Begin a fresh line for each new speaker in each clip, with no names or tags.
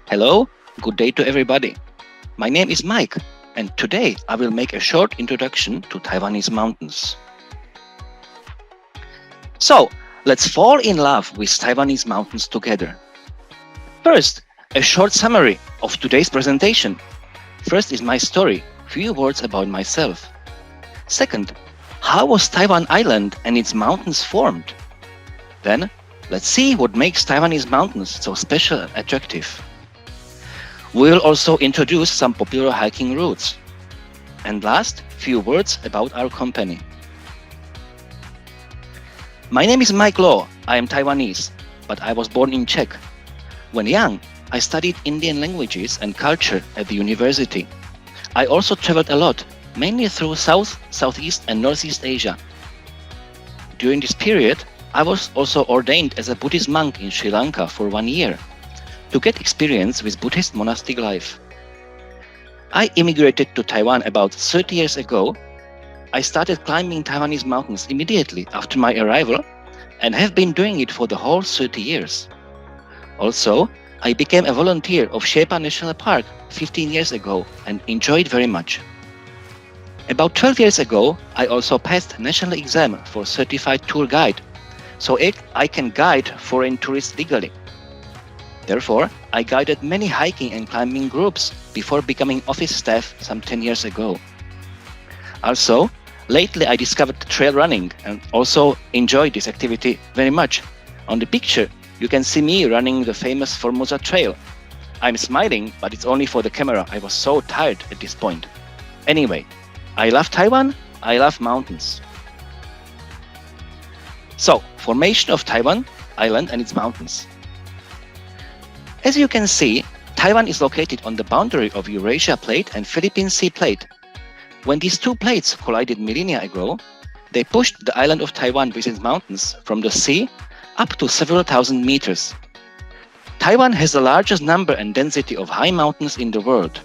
Hello, good day to everybody. My name is Mike, and today I will make a short introduction to Taiwanese mountains. So, let's fall in love with Taiwanese mountains together. First, a short summary of today's presentation. First is my story, few words about myself. Second, how was Taiwan Island and its mountains formed? Then, let's see what makes Taiwanese mountains so special and attractive. We will also introduce some popular hiking routes. And last, few words about our company. My name is Mike Law. I am Taiwanese, but I was born in Czech. When young, I studied Indian languages and culture at the university. I also traveled a lot, mainly through South, Southeast and Northeast Asia. During this period, I was also ordained as a Buddhist monk in Sri Lanka for 1 year to get experience with Buddhist monastic life. I immigrated to Taiwan about 30 years ago. I started climbing Taiwanese mountains immediately after my arrival and have been doing it for the whole 30 years. Also, I became a volunteer of Shepa National Park 15 years ago and enjoyed very much. About 12 years ago, I also passed national exam for certified tour guide, so I can guide foreign tourists legally. Therefore, I guided many hiking and climbing groups before becoming office staff some 10 years ago. Also, lately I discovered trail running and also enjoyed this activity very much. On the picture, you can see me running the famous Formosa Trail. I'm smiling, but it's only for the camera. I was so tired at this point. Anyway, I love Taiwan, I love mountains. So, formation of Taiwan Island and its mountains. As you can see, Taiwan is located on the boundary of Eurasia Plate and Philippine Sea Plate. When these two plates collided millennia ago, they pushed the island of Taiwan with its mountains from the sea up to several thousand meters. Taiwan has the largest number and density of high mountains in the world.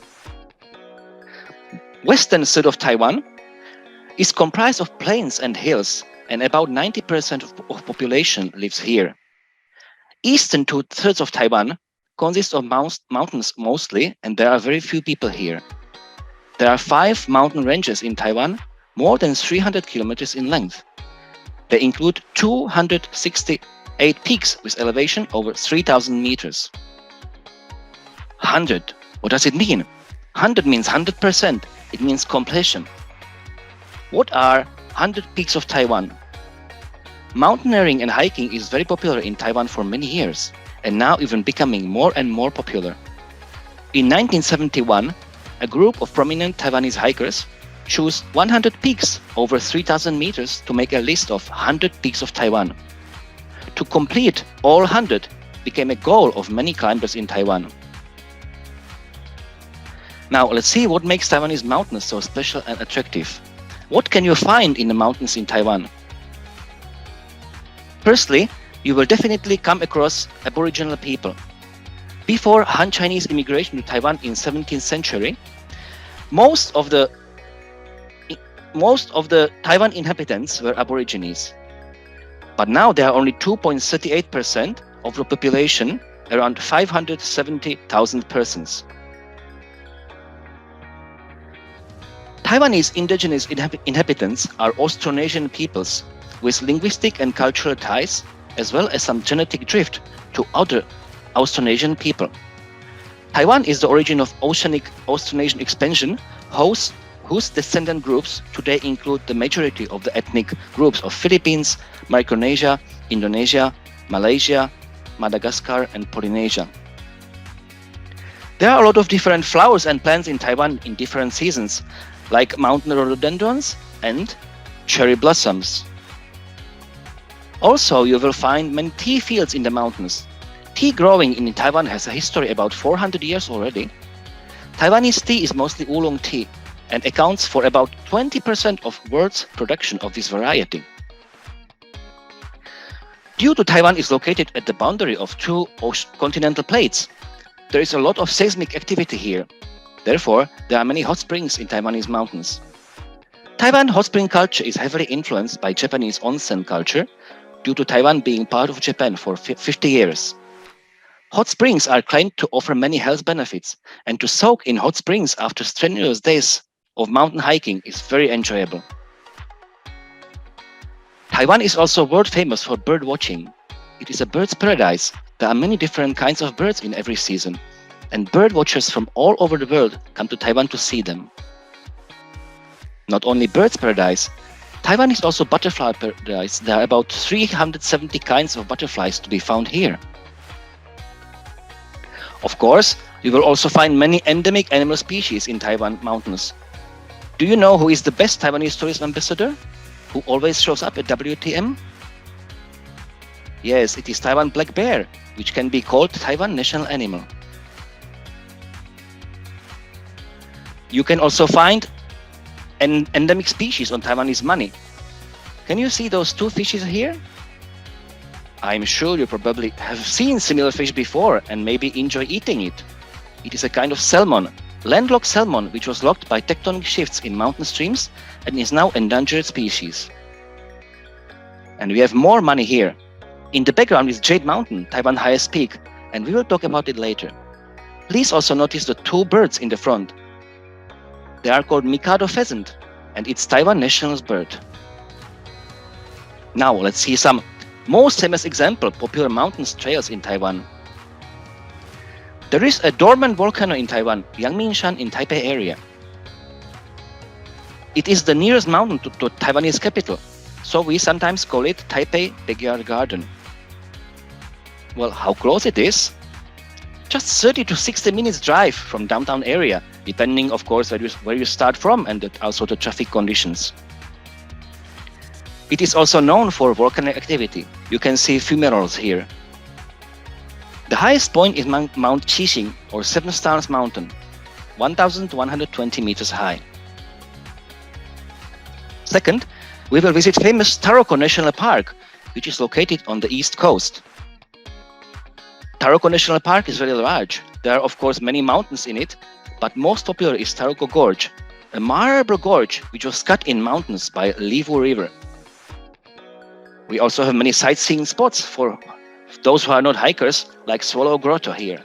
Western side of Taiwan is comprised of plains and hills, and about 90% of population lives here. Eastern two-thirds of Taiwan consists of mountains mostly, and there are very few people here. There are 5 mountain ranges in Taiwan, more than 300 kilometers in length. They include 268 peaks with elevation over 3,000 meters. 100. What does it mean? 100 means 100%. It means completion. What are 100 peaks of Taiwan? Mountaineering and hiking is very popular in Taiwan for many years, and now even becoming more and more popular. In 1971, a group of prominent Taiwanese hikers chose 100 peaks over 3,000 meters to make a list of 100 peaks of Taiwan. To complete all 100 became a goal of many climbers in Taiwan. Now let's see what makes Taiwanese mountains so special and attractive. What can you find in the mountains in Taiwan? Firstly, you will definitely come across Aboriginal people. Before Han Chinese immigration to Taiwan in 17th century, most of the Taiwan inhabitants were Aborigines. But now there are only 2.38% of the population, around 570,000 persons. Taiwanese indigenous inhabitants are Austronesian peoples with linguistic and cultural ties, as well as some genetic drift to other Austronesian people. Taiwan is the origin of oceanic Austronesian expansion, whose descendant groups today include the majority of the ethnic groups of Philippines, Micronesia, Indonesia, Malaysia, Madagascar, and Polynesia. There are a lot of different flowers and plants in Taiwan in different seasons, like mountain rhododendrons and cherry blossoms. Also, you will find many tea fields in the mountains. Tea growing in Taiwan has a history about 400 years already. Taiwanese tea is mostly oolong tea and accounts for about 20% of world's production of this variety. Due to Taiwan is located at the boundary of 2 continental plates, there is a lot of seismic activity here. Therefore, there are many hot springs in Taiwanese mountains. Taiwan hot spring culture is heavily influenced by Japanese onsen culture due to Taiwan being part of Japan for 50 years. Hot springs are claimed to offer many health benefits, and to soak in hot springs after strenuous days of mountain hiking is very enjoyable. Taiwan is also world famous for bird watching. It is a bird's paradise. There are many different kinds of birds in every season, and bird watchers from all over the world come to Taiwan to see them. Not only bird's paradise, Taiwan is also butterfly paradise. There are about 370 kinds of butterflies to be found here. Of course, you will also find many endemic animal species in Taiwan Mountains. Do you know who is the best Taiwanese tourism ambassador? Who always shows up at WTM? Yes, it is Taiwan black bear, which can be called Taiwan national animal. You can also find an endemic species on Taiwanese money. Can you see those two fishes here? I'm sure you probably have seen similar fish before and maybe enjoy eating it. It is a kind of salmon, landlocked salmon, which was locked by tectonic shifts in mountain streams and is now endangered species. And we have more money here. In the background is Jade Mountain, Taiwan's highest peak, and we will talk about it later. Please also notice the two birds in the front. They are called Mikado pheasant, and it's Taiwan national bird. Now let's see some most famous example popular mountain trails in Taiwan. There is a dormant volcano in Taiwan, Yangmingshan in Taipei area. It is the nearest mountain to Taiwanese capital, so we sometimes call it Taipei Backyard Garden. Well, how close it is? Just 30 to 60 minutes drive from downtown area, depending of course where you start from and also the traffic conditions. It is also known for volcanic activity. You can see fumaroles here. The highest point is Mount Qixing, or Seven Stars Mountain, 1,120 meters high. Second, we will visit famous Taroko National Park, which is located on the east coast. Taroko National Park is very large. There are of course many mountains in it, but most popular is Taroko Gorge, a marble gorge which was cut in mountains by Livu River. We also have many sightseeing spots for those who are not hikers, like Swallow Grotto here.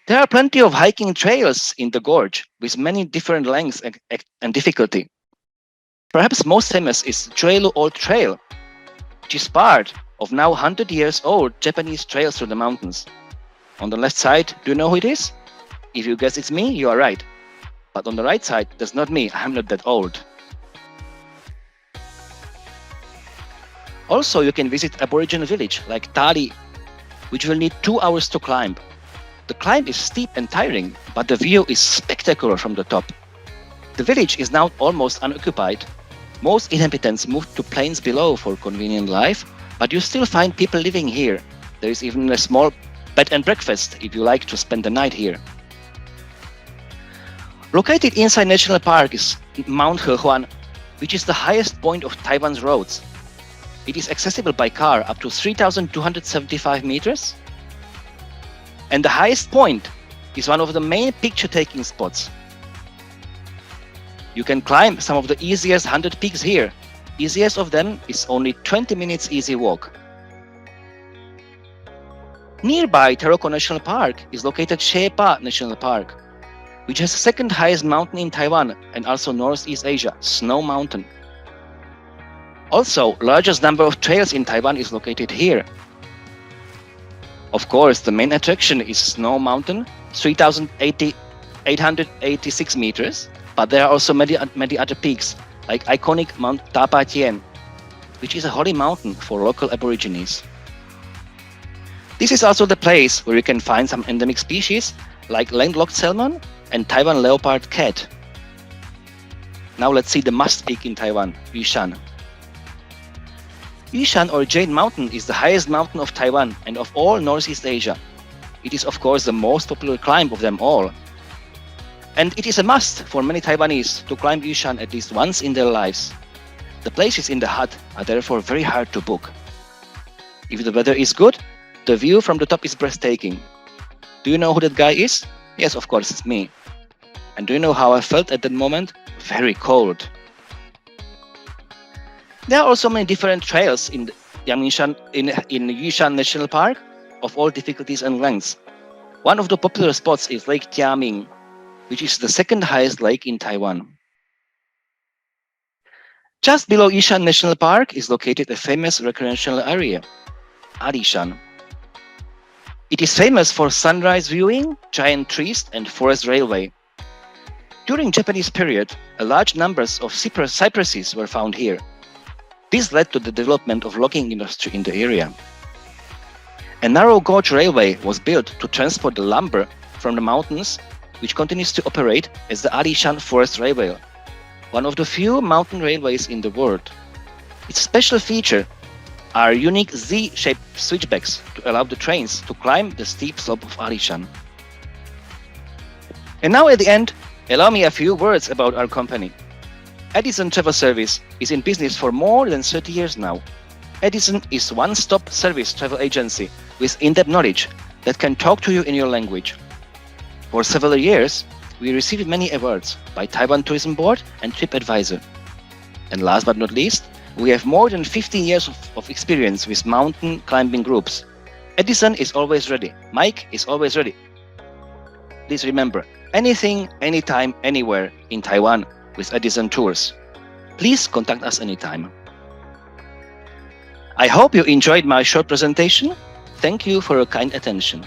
There are plenty of hiking trails in the gorge with many different lengths and difficulty. Perhaps most famous is Joelu Old Trail, which is part of now 100 years old Japanese trails through the mountains. On the left side, do you know who it is? If you guess it's me, you are right. But on the right side, that's not me, I'm not that old. Also, you can visit Aboriginal village like Tali, which will need 2 hours to climb. The climb is steep and tiring, but the view is spectacular from the top. The village is now almost unoccupied. Most inhabitants moved to plains below for convenient life, but you still find people living here. There is even a small bed and breakfast if you like to spend the night here. Located inside National Park is Mount Hehuan, which is the highest point of Taiwan's roads. It is accessible by car up to 3,275 meters. And the highest point is one of the main picture-taking spots. You can climb some of the easiest 100 peaks here. Easiest of them is only 20 minutes easy walk. Nearby Taroko National Park is located Shepa National Park, which has the second highest mountain in Taiwan and also Northeast Asia, Snow Mountain. Also, largest number of trails in Taiwan is located here. Of course, the main attraction is Snow Mountain, 3,886 meters, but there are also many other peaks, like iconic Mount Tapa Tien, which is a holy mountain for local Aborigines. This is also the place where you can find some endemic species, like landlocked salmon and Taiwan leopard cat. Now let's see the must peak in Taiwan, Yushan. Yushan or Jade Mountain is the highest mountain of Taiwan and of all Northeast Asia. It is of course the most popular climb of them all. And it is a must for many Taiwanese to climb Yushan at least once in their lives. The places in the hut are therefore very hard to book. If the weather is good, the view from the top is breathtaking. Do you know who that guy is? Yes, of course, it's me. And do you know how I felt at that moment? Very cold. There are also many different trails in Yangmingshan in Yushan National Park. of all difficulties and lengths. One of the popular spots is Lake Tiaming, which is the second highest lake in Taiwan. Just below Yishan National Park is located a famous recreational area, Alishan. It is famous for sunrise viewing, giant trees, and forest railway. During Japanese period, a large numbers of cypresses were found here. This led to the development of logging industry in the area. A narrow gauge railway was built to transport the lumber from the mountains, which continues to operate as the Alishan Forest Railway, one of the few mountain railways in the world. Its special feature are unique Z-shaped switchbacks to allow the trains to climb the steep slope of Alishan. And now at the end, allow me a few words about our company. Edison Travel Service is in business for more than 30 years now. Edison is one-stop service travel agency with in-depth knowledge that can talk to you in your language. For several years, we received many awards by Taiwan Tourism Board and TripAdvisor. And last but not least, we have more than 15 years of experience with mountain climbing groups. Edison is always ready. Mike is always ready. Please remember, anything, anytime, anywhere in Taiwan with Edison Tours. Please contact us anytime. I hope you enjoyed my short presentation. Thank you for your kind attention.